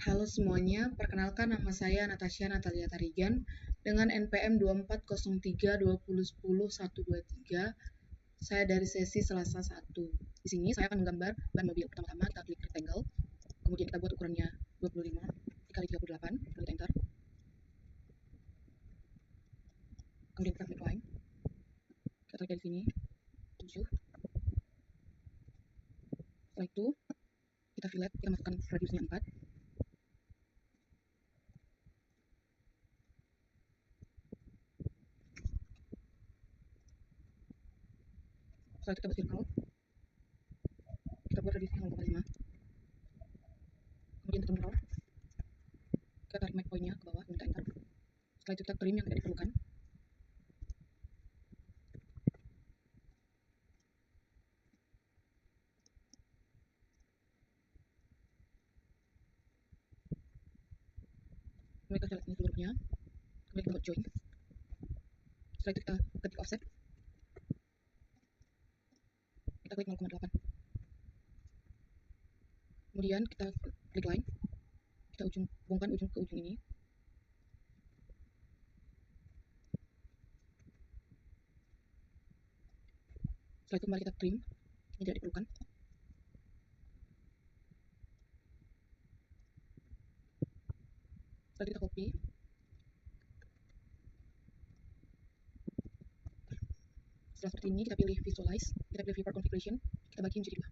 Halo semuanya, perkenalkan nama saya Natasha Natalia Tarigan dengan NPM 240320100123. Saya dari sesi Selasa 1. Di sini saya akan menggambar ban mobil. Pertama-tama kita klik rectangle, kemudian kita buat ukurannya 25 dikali 38, lalu enter. Kemudian kita klik line. Kita tarik dari sini 7. Setelah itu kita fillet, kita masukkan radiusnya 4. Setelah itu kita buat circle, kita buat radiusnya 0,5. Kemudian kita mirror, kita tarik make point-nya ke bawah, minta enter. Setelah itu kita trim yang tidak diperlukan. Kemudian kita select ini seluruhnya, kemudian kita buat join. Setelah itu kita ketik offset, kita klik 0,8. Kemudian kita klik line, kita hubungkan ujung ke ujung ini. Setelah itu kembali kita trim, ini tidak diperlukan. Setelah itu kita copy. Setelah seperti ini kita pilih visualize, kita pilih viewport configuration, kita bagi menjadi 2.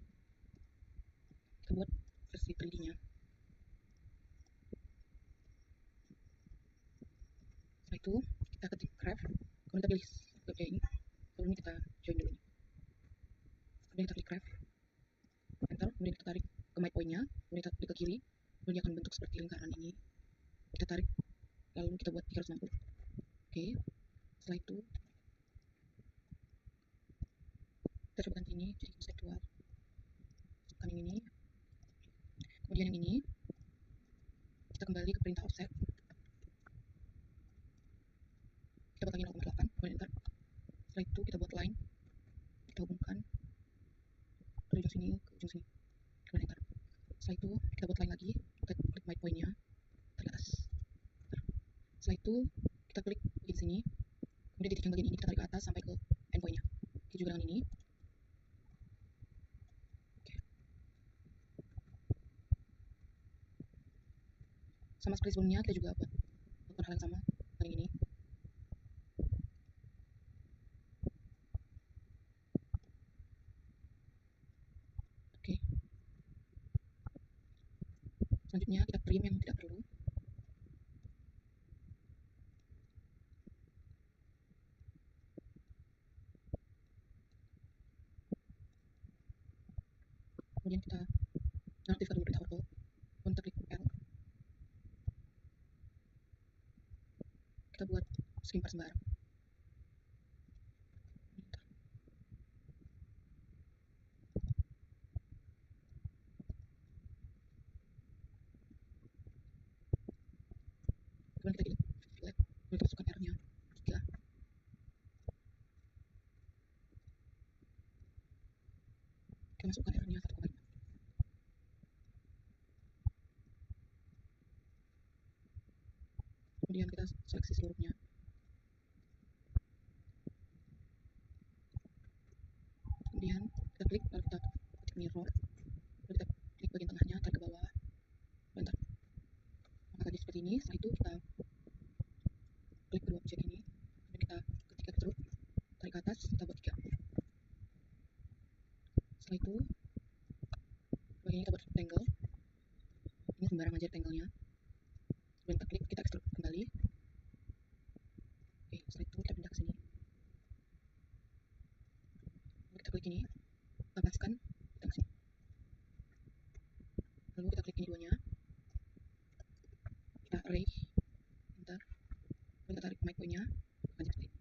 Kita buat versi 3D-nya. Setelah itu kita ketik craft, kemudian kita pilih webnya ini. Sebelumnya kita join dulu. Kemudian kita klik craft, enter, kemudian kita tarik ke my point-nya, kemudian kita klik ke kiri, kemudian dia akan bentuk seperti lingkaran ini. Kita tarik, lalu kita buat 360. Oke. Setelah itu kita coba ganti ini jadi konseptual. Masukkan yang ini. Kemudian yang ini kita kembali ke perintah offset. Kita buat lagi 0,8, kemudian enter. Setelah itu kita buat line, kita hubungkan dari ujung sini ke ujung sini, kemudian enter. Setelah itu kita buat line lagi, kita klik my point-nya dari atas. Setelah itu kita klik di sini, kemudian titik yang bagian ini kita tarik ke atas sampai ke end point-nya. Oke, juga dengan ini. Oke. Sama seperti sebelumnya, kita juga buat lakukan hal yang sama dengan yang ini. Oke. Selanjutnya kita trim yang tidak perlu. Kemudian kita nonaktifkan dulu perintah auto. Kemudian kita klik L. Kita buat skimper sembarang. Kemudian kita klik fillet, kemudian kita masukkan R-nya 3. Kita masukkan R-nya 1,5. Kemudian kita seleksi seluruhnya. Kemudian kita klik, lalu kita ketik mirror, lalu kita klik bagian tengahnya, tarik ke bawah, enter. Maka tadi seperti ini. Setelah itu kita klik kedua objek ini, kemudian kita ketik extrude, tarik ke atas, kita buat 3. Setelah itu bagian ini kita buat rectangle. Ini sembarang aja rectangle-nya. Kemudian kita klik, kita extrude kembali. Oke, setelah itu kita pindah ke sini. Lalu kita klik ini, kita paskan, kita ke sini. Lalu kita klik ini duanya, kita array, enter. Lalu kita tarik mic point-nya, akan seperti ini.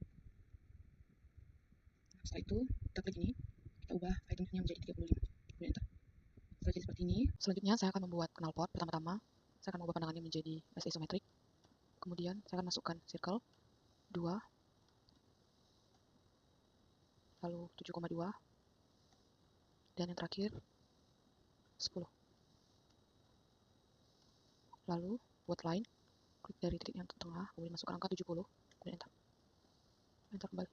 Nah, setelah itu kita klik ini, kita ubah itemnya menjadi 35, kemudian enter. Setelah jadi seperti ini, selanjutnya saya akan membuat knalpot. Pertama-tama saya akan mengubah pandangannya menjadi isometric. Kemudian saya akan masukkan circle 2, lalu 7,2, dan yang terakhir 10. Lalu buat line, klik dari titik yang tengah, kemudian masukkan angka 70, kemudian enter. Enter kembali.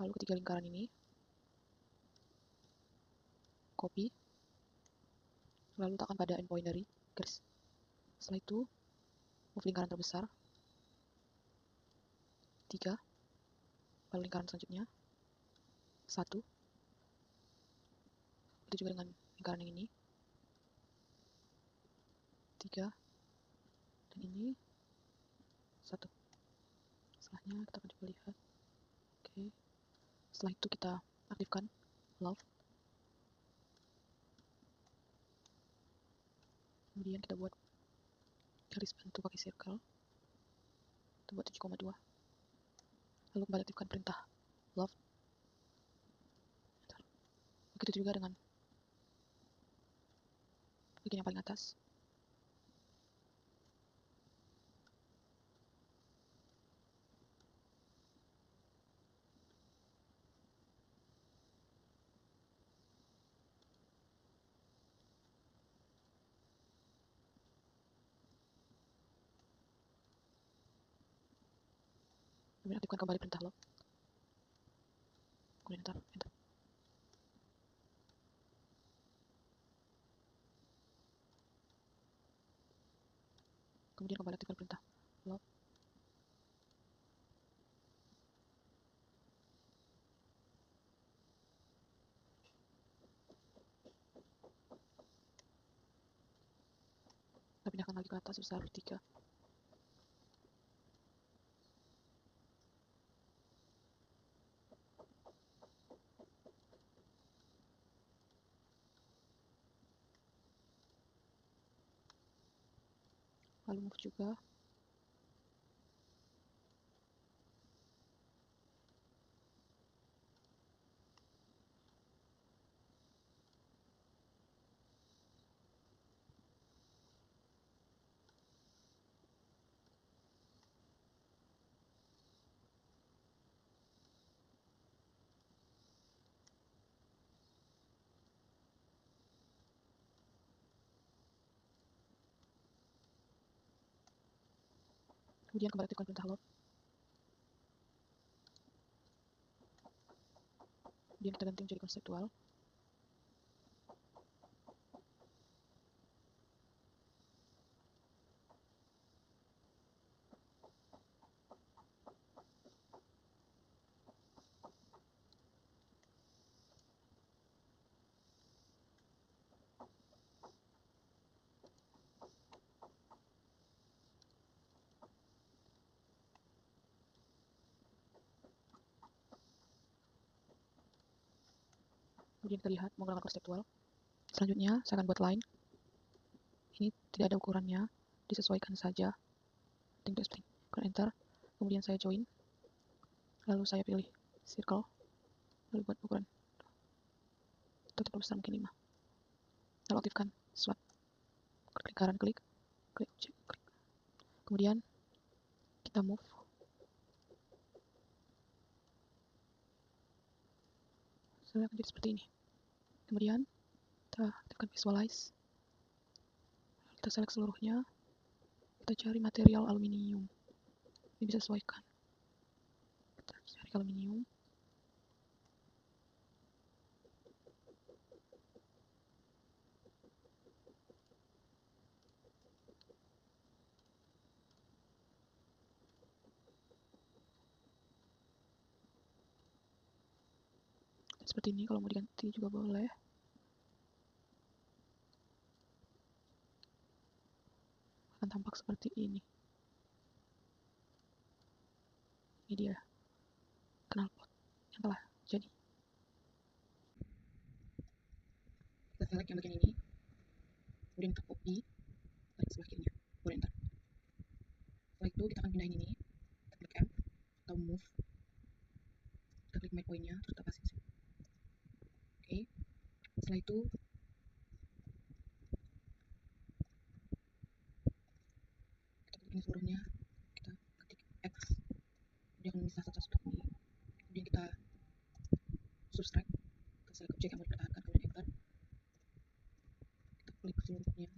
Lalu ketiga lingkaran ini, copy, lalu letakkan pada endpoint dari garis. Setelah itu, move lingkaran terbesar, 3, lalu lingkaran selanjutnya, 1, itu juga dengan lingkaran yang ini, 3, dan ini, 1. Setelahnya kita akan coba lihat. Oke. Setelah itu kita aktifkan love. Kemudian kita buat garis bantu pakai circle. Kita buat 7,2. Lalu kembali aktifkan perintah love. Begitu juga dengan bagian yang paling atas. Kemudian aktifkan kembali perintah love. Kemudian enter. Kemudian kembali aktifkan perintah love. Kita pindahkan lagi ke atas sebesar 3. Lalu move juga. Kemudian kembali aktifkan perintah love. Kemudian kita ganti menjadi konseptual. Kemudian kita lihat menggunakan konseptual. Selanjutnya saya akan buat line. Ini tidak ada ukurannya, disesuaikan saja. Tinggal spring. Kemudian enter. Kemudian saya join. Lalu saya pilih circle. Lalu buat ukuran total besar mungkin 5. Lalu aktifkan swap. Klik lingkaran, klik objek, klik. Kemudian kita move. Saya akan jadi seperti ini. Kemudian kita aktifkan visualize. Kita select seluruhnya. Kita cari material aluminium. Ini bisa sesuaikan. Kita cari aluminium. Seperti ini, kalau mau diganti juga boleh. Akan tampak seperti ini. Ini dia knalpot yang telah jadi. Kita select yang bagian ini, kemudian kita copy, tarik sebelah kirinya, kemudian enter. Setelah itu kita akan pindahin ini, kita klik M atau move, kita klik my point-nya, terus kita pasang sini. Oke, setelah itu kita klik ini seluruhnya, kita ketik X, dia akan memisah satu-satu ini. Kemudian kita subtract, kita select objek yang mau dipertahankan, kemudian enter. Kita klik seluruhnya,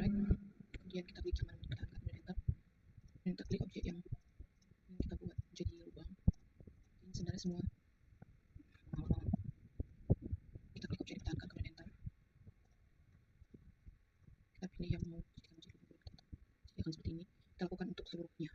select, kemudian kita klik yang mana kita angkat, kemudian enter, dan kita klik objek yang kita buat jadi lubang. Ini sebenarnya semua kita klik objek yang kita angkat, kemudian enter, kita pilih yang mau kita menjadi lubang, jadi akan seperti ini. Kita lakukan untuk seluruhnya.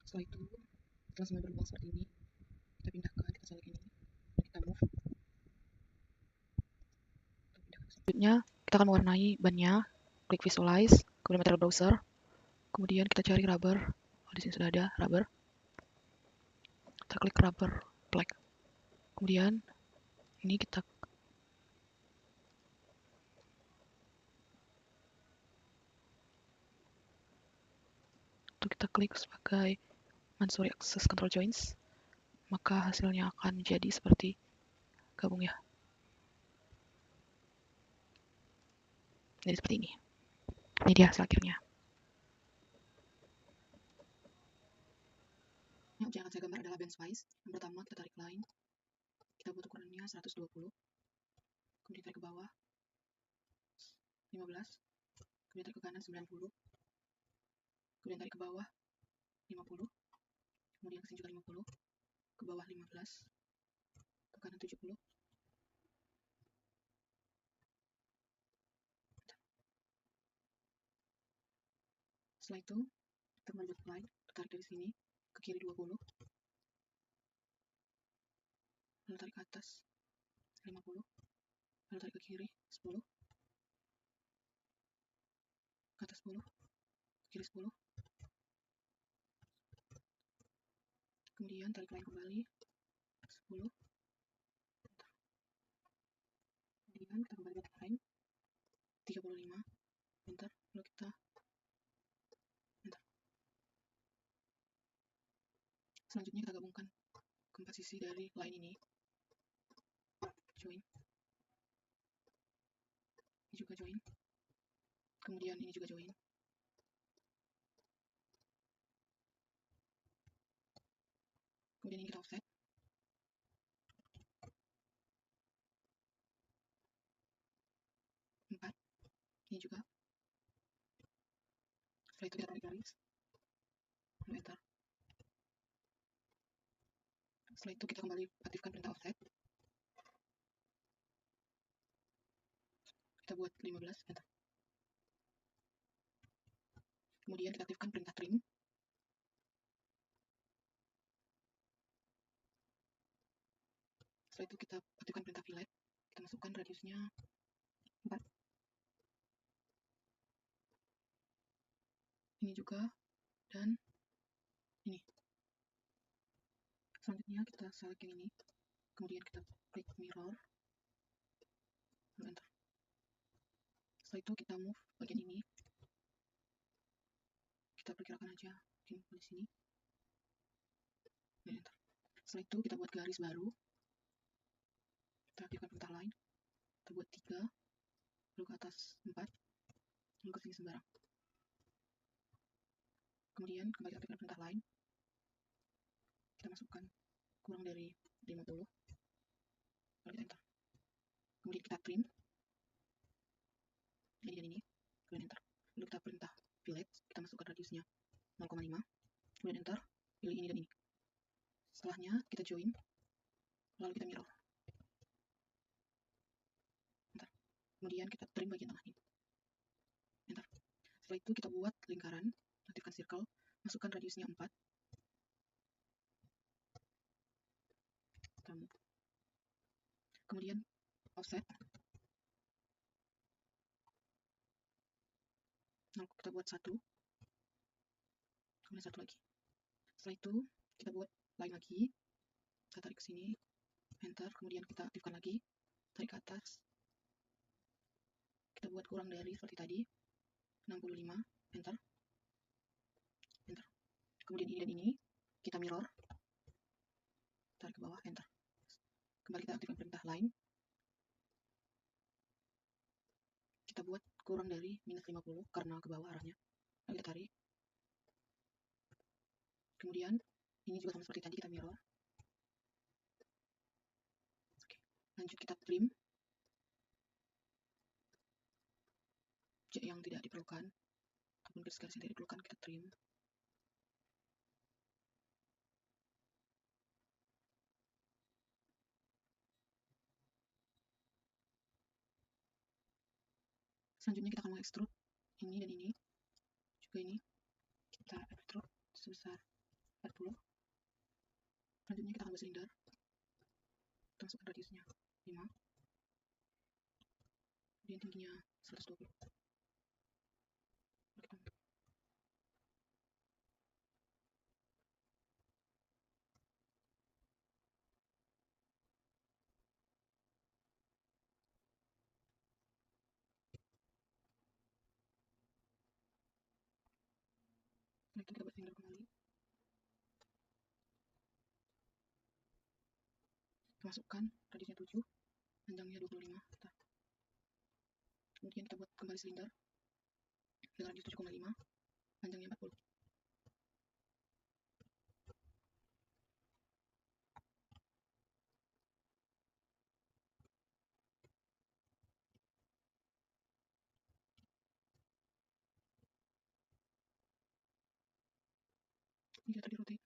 Setelah itu, setelah semua berlubang seperti ini, kita pindahkan, kita select ini, dan kita move. Selanjutnya, kita akan mewarnai bannya. Klik visualize, kemudian material browser, kemudian kita cari rubber. Oh, di sini sudah ada rubber. Kita klik rubber black. Kemudian ini kita klik sebagai Mansuri Access Control Joints, maka hasilnya akan menjadi seperti gabung ya. Jadi seperti ini. Ini dia hasil akhirnya. Yang akan saya gambar adalah band spice. Yang pertama kita tarik line, kita buat ukurannya 120, kemudian tarik ke bawah 15, kemudian tarik ke kanan 90, kemudian tarik ke bawah 50, kemudian ke sini juga 50, ke bawah 15, ke kanan 70. Setelah itu kita melanjut line, tarik dari sini ke kiri 20, lalu tarik ke atas 50, lalu tarik ke kiri 10, ke atas 10, ke kiri 10, kemudian tarik line kembali 10, kemudian kita kembali ke line 35, enter, lalu kita enter. Selanjutnya kita gabungkan keempat sisi dari line ini, join, ini juga join, kemudian ini juga join, kemudian ini kita offset, empat, ini juga. Setelah itu kita tarik garis, lalu enter. Setelah itu kita kembali aktifkan perintah offset, kita buat 15, enter. Kemudian kita aktifkan perintah trim, setelah itu kita aktifkan perintah fillet, kita masukkan radiusnya 4, ini juga, dan ini. Selanjutnya kita select yang ini, kemudian kita klik mirror, lalu enter. Setelah itu kita move bagian ini, kita perkirakan aja mungkin di sini, dan enter. Setelah itu kita buat garis baru, kita aktifkan perintah line, kita buat 3, lalu ke atas 4, lalu ke sini sembarang. Kemudian kembali aktifkan perintah line, kita masukkan kurang dari 50, lalu kita enter. Kemudian kita trim bagian ini, kemudian enter. Lalu kita perintah fillet, kita masukkan radiusnya 0,5, kemudian enter, pilih ini dan ini. Setelahnya kita join, lalu kita mirror. Enter. Kemudian kita trim bagian tengah ini. Enter. Setelah itu kita buat lingkaran, aktifkan circle, masukkan radiusnya 4. Kemudian offset. Lalu kita buat 1. Kemudian 1 lagi. Setelah itu kita buat line lagi. Kita tarik ke sini. Enter. Kemudian kita aktifkan lagi. Tarik ke atas. Kita buat kurang dari seperti tadi. 65. Enter. Enter. Kemudian ini dan ini kita mirror. Tarik ke bawah. Enter. Kembali kita aktifkan perintah line. Kita buat kurang dari minus 50 karena ke bawah arahnya. Lalu kita tarik. Kemudian ini juga sama seperti tadi, kita mirror. Oke. Lanjut kita trim objek yang tidak diperlukan ataupun garis-garis yang tidak diperlukan, kita trim. Selanjutnya kita akan mengekstrud ini dan ini, juga ini kita ekstrud sebesar 40. Selanjutnya kita akan buat silinder. Kita masukkan radiusnya 5, kemudian tingginya 120. Setelah itu kita buat silinder kembali. Kita masukkan radiusnya 7, panjangnya 25. Kemudian kita buat kembali silinder dengan radius 7,5, panjangnya 40. Ini kita di rotate.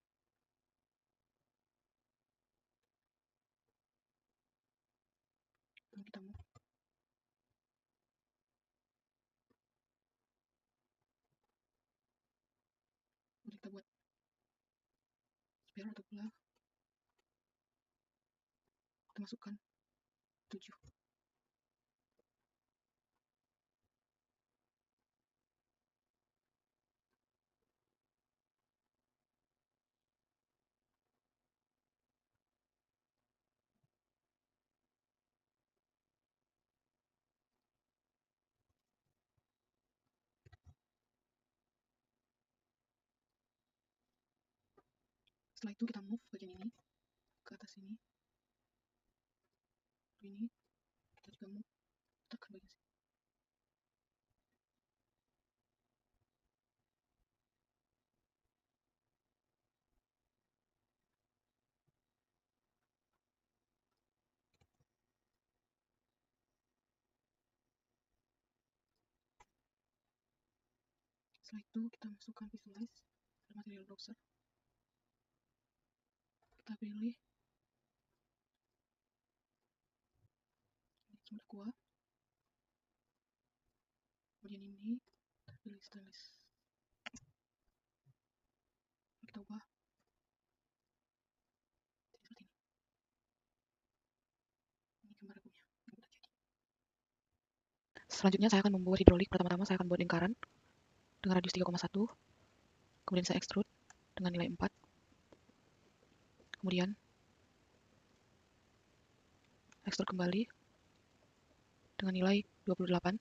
Lalu kita move. Kemudian kita buat spare atau pula. Kita masukkan 7. Setelah itu kita move bagian ini ke atas sini. Ini kita juga move, tekan bagian sini. Setelah itu kita masukkan visualize pada material browser. Kita pilih ini aqua. Kemudian ini kita pilih stainless. Kita ubah jadi seperti ini. Ini gambar abunya yang udah jadi. Selanjutnya saya akan membuat hidrolik. Pertama-tama saya akan buat lingkaran dengan radius 3,1. Kemudian saya extrude dengan nilai 4. Kemudian extrude kembali dengan nilai 28.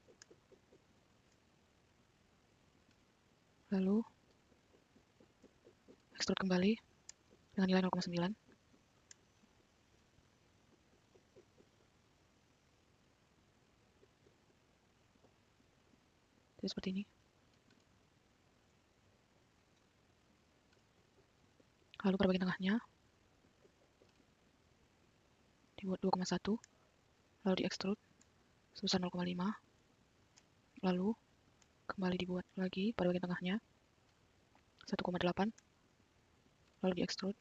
Lalu extrude kembali dengan nilai 0,9. Jadi seperti ini. Lalu pada bagian tengahnya dibuat 2,1. Lalu di extrude sebesar 0,5. Lalu kembali dibuat lagi pada bagian tengahnya 1,8. Lalu di extrude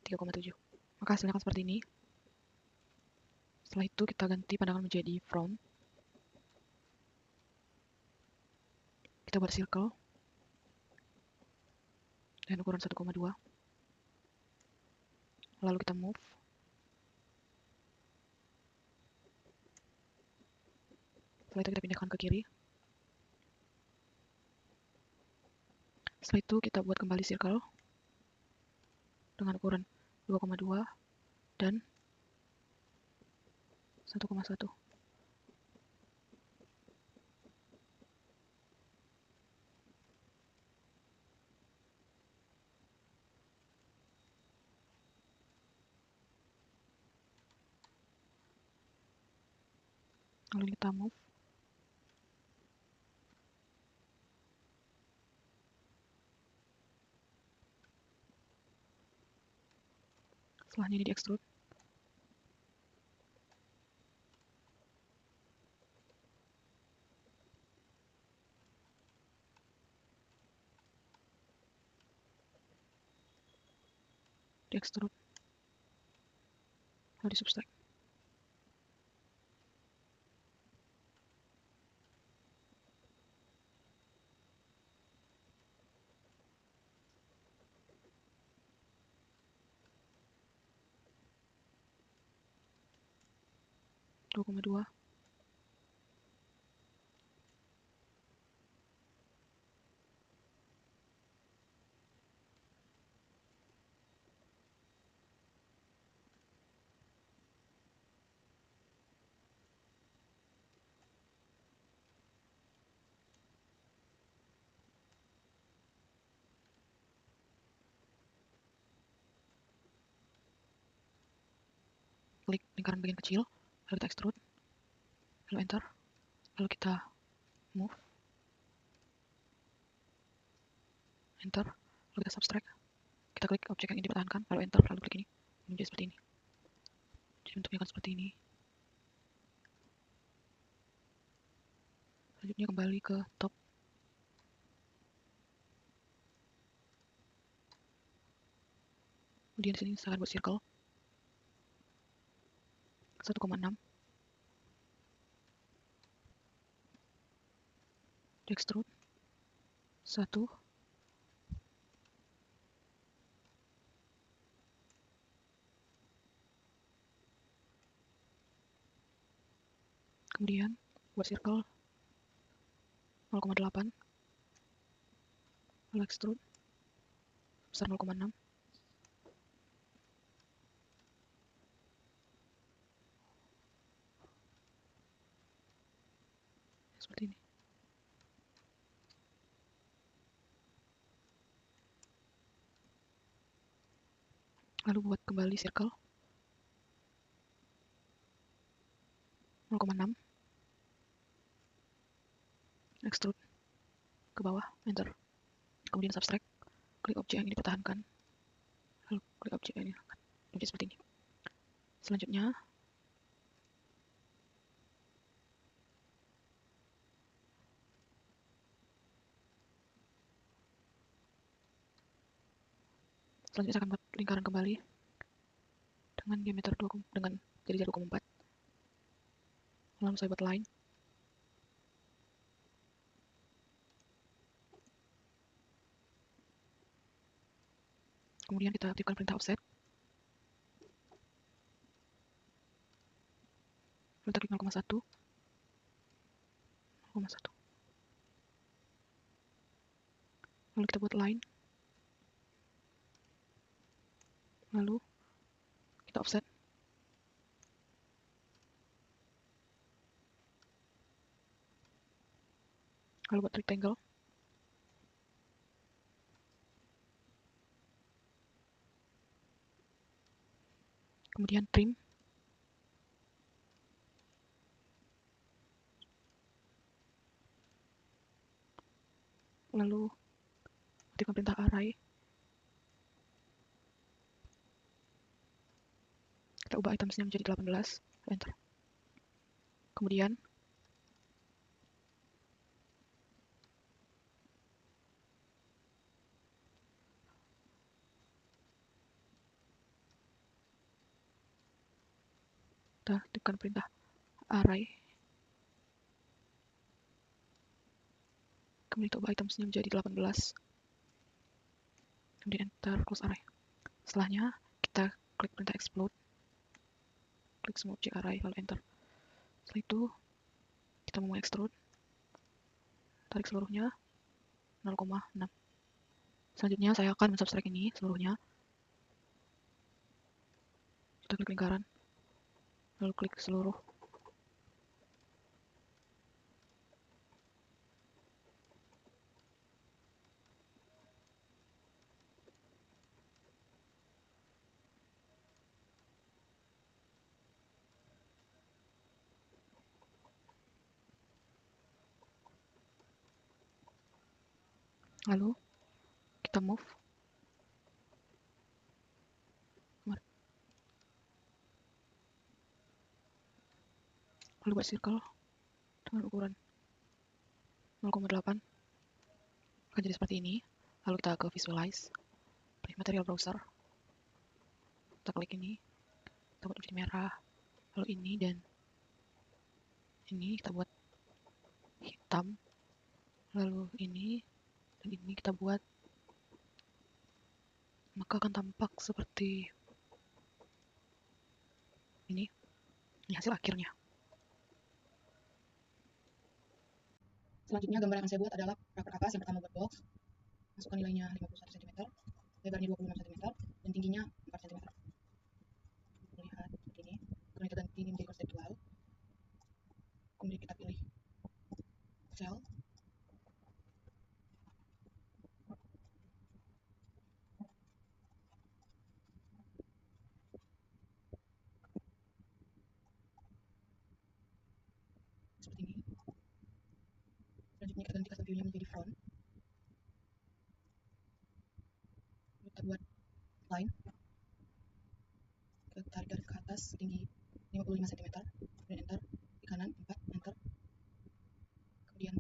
3,7. Maka hasilnya akan seperti ini. Setelah itu kita ganti pandangan menjadi front. Kita buat circle dengan ukuran 1,2. Lalu kita move. Setelah itu kita pindahkan ke kiri. Setelah itu kita buat kembali circle dengan ukuran 2,2 dan 1,1. Lalu kita move. Setelahnya ini di extrude. Di extrude. Lalu di subtract. Dua koma dua. Klik lingkaran bagian kecil, lalu kita extrude, lalu enter, lalu kita move, enter, lalu kita subtract, kita klik objek yang ingin dipertahankan, lalu enter, lalu klik ini, menjadi seperti ini. Jadi bentuknya akan seperti ini. Selanjutnya kembali ke top. Kemudian di sini saya akan buat circle 1,6. Di extrude 1. Kemudian buat circle 0,8. Lalu extrude besar 0,6. Seperti ini. Lalu buat kembali circle 0,6. Extrude ke bawah, enter. Kemudian subtract, klik objek yang ini dipertahankan, lalu klik objek yang ini menjadi seperti ini. Selanjutnya saya akan buat lingkaran kembali dengan diameter 2, dengan jadi 2,4. Lalu saya buat line. Kemudian kita aktifkan perintah offset. Lalu kita klik 0,1. 0,1. Lalu kita buat line. Lalu kita offset. Lalu buat rectangle. Kemudian trim. Lalu aktifkan perintah array. Kita ubah itemsnya menjadi 18. Enter. Kemudian kita tekan perintah array, kemudian total itemsnya menjadi 18, kemudian enter, close array. Setelahnya kita klik perintah explode, klik semua objek array, lalu enter. Setelah itu kita mau extrude, tarik seluruhnya 0,6. Selanjutnya saya akan mensubtract ini seluruhnya. Kita klik lingkaran, lalu klik seluruh. Lalu kita move. Lalu buat circle dengan ukuran 0,8 akan jadi seperti ini. Lalu kita ke visualize, pilih material browser, kita klik ini, kita buat menjadi merah. Lalu ini dan ini kita buat hitam. Lalu ini dan ini kita buat, maka akan tampak seperti ini hasil akhirnya. Selanjutnya gambar yang saya buat adalah rak atas. Yang pertama buat box, masukkan nilainya 51 cm, lebarnya 26 cm, dan tingginya 4 cm. Lihat seperti ini. Kemudian kita ganti ini menjadi konseptual. Kemudian kita pilih cell. Seperti ini. Selanjutnya kita ganti custom view-nya menjadi front. Kita buat line. Kita tarik garis ke atas setinggi 55 cm. Kemudian enter. Di kanan 4, enter. Kemudian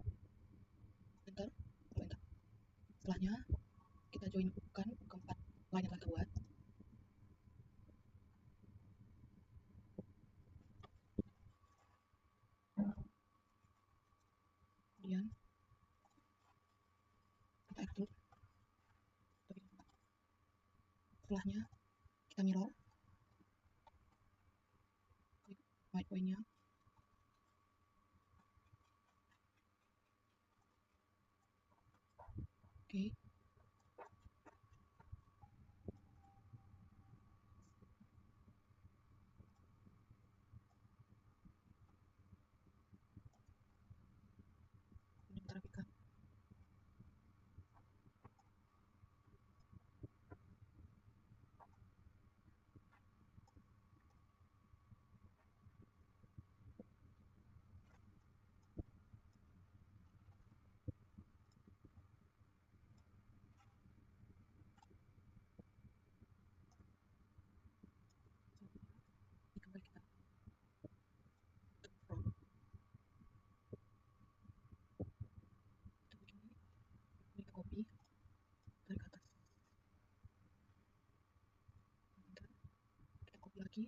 enter, lalu enter. Setelahnya kita joinkan keempat line yang telah kita buat. Kemudian kita extrude. Setelahnya kita mirror, klik white point-nya, oke. Kemudian kita rapikan. Kembali kita ke front. Kita klik ini, kita copy, tarik ke atas. Enter. Kita copy lagi,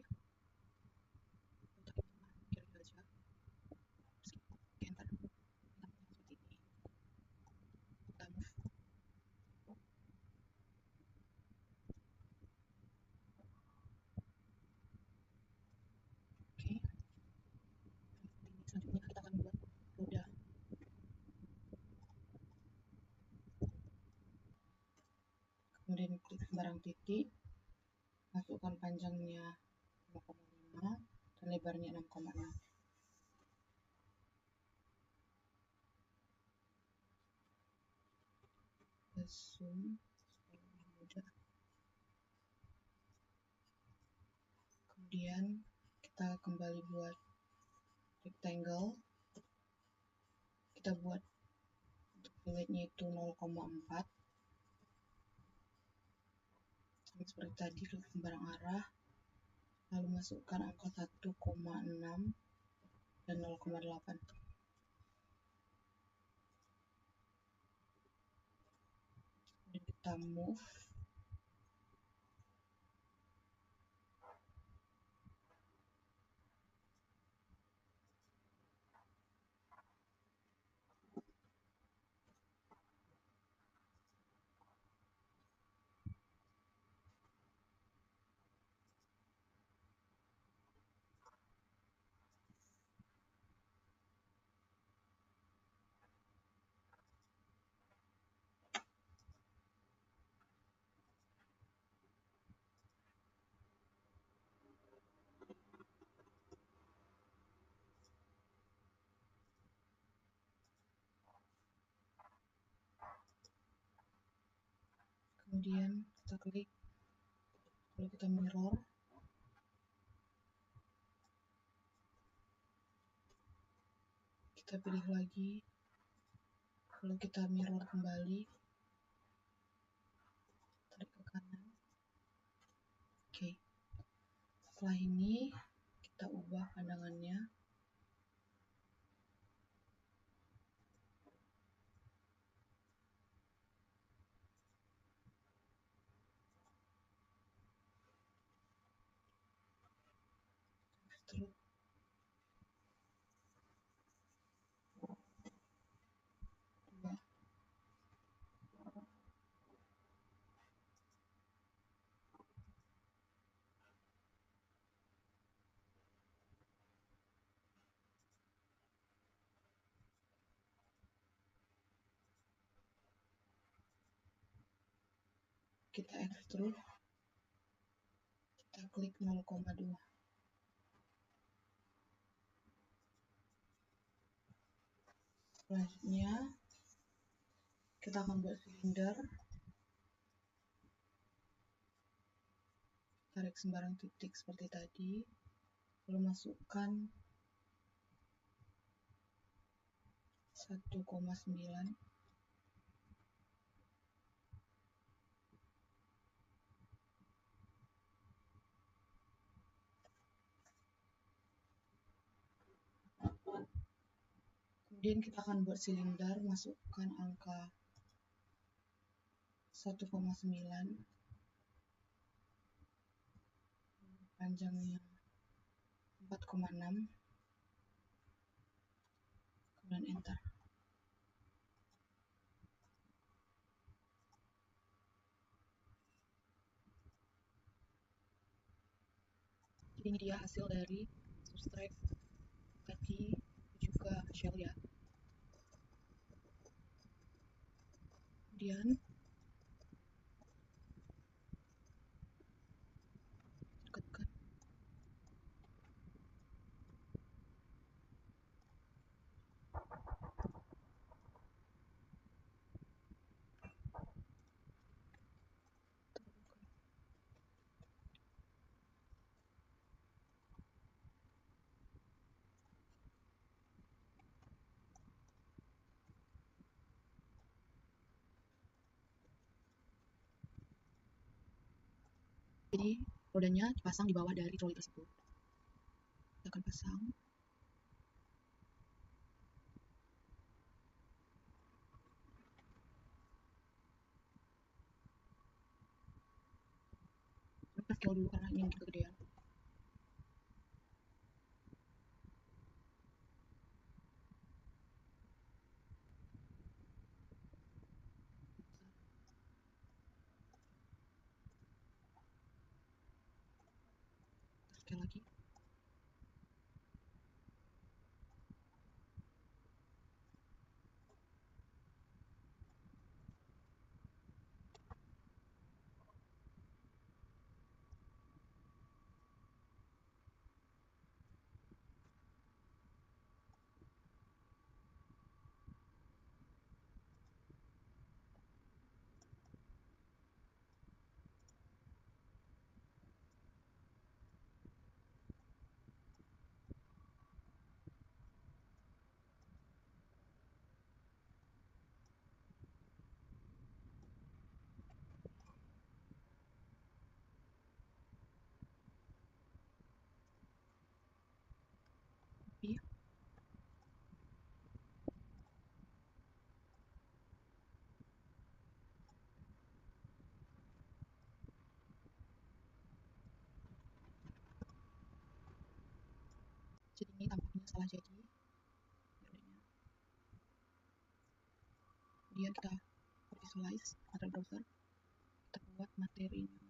letak di tengah kira-kira aja. Terus kita enter. Tampaknya seperti ini. Kita move. Oke. Selanjutnya kita akan buat roda. Kemudian klik sembarang titik, masukkan panjangnya 5,5 dan lebarnya 6,6. Kita zoom supaya lebih mudah. Kemudian kita kembali buat rectangle. Kita buat untuk filletnya itu 0,4. Sama seperti tadi, klik sembarang arah, lalu masukkan angka 1,6 dan 0,8. Kemudian kita move. kemudian kita klik, lalu kita mirror, kita pilih lagi, lalu kita mirror kembali, tarik ke kanan. Oke, setelah ini kita ubah pandangannya. Terus ubah. Kita extrude, kita klik 0,2. Selanjutnya kita akan buat silinder, tarik sembarang titik seperti tadi, lalu masukkan 1,9. Kemudian kita akan buat silinder, masukkan angka 1,9, panjangnya 4,6, kemudian enter. Jadi ini dia hasil dari substrate tadi, juga shell ya. Kemudian dekatkan, jadi rodanya dipasang di bawah dari troli tersebut. Kita akan pasang. Kita scale dulu karena ini mungkin kegedean. Kita scale lagi. Iya. Jadi ini tampaknya salah jadi rodanya. Kemudian kita visualize atau browser, kita buat materinya.